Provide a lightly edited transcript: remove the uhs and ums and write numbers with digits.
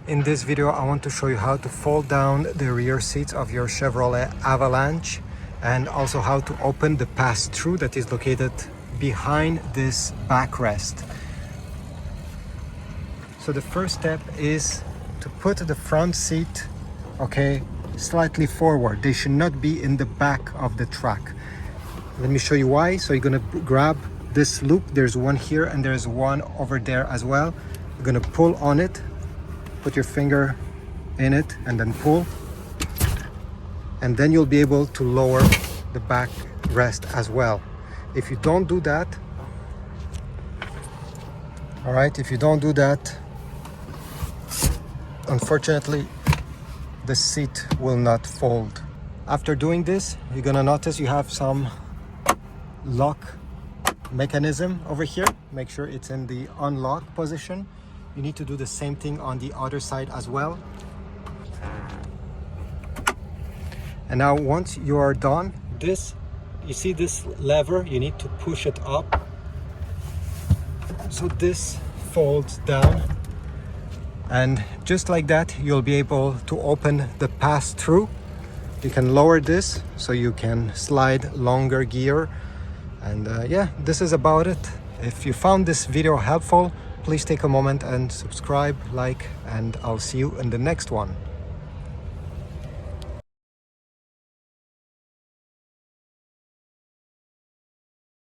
In this video, I want to show you how to fold down the rear seats of your Chevrolet Avalanche and also how to open the pass-through that is located behind this backrest. So the first step is to put the front seat, slightly forward. They should not be in the back of the truck. Let me show you why. So you're gonna grab this loop. There's one here and there's one over there as well. You're gonna pull on it, put your finger in it and then pull. And then you'll be able to lower the backrest as well. If you don't do that, unfortunately, the seat will not fold. After doing this, you're gonna notice you have some lock mechanism over here. Make sure it's in the unlock position. You need to do the same thing on the other side as well. And now once you are done, you see this lever, you need to push it up. So this folds down. And just like that, you'll be able to open the pass-through. You can lower this so you can slide longer gear. And this is about it. If you found this video helpful, please take a moment and subscribe, like, and I'll see you in the next one.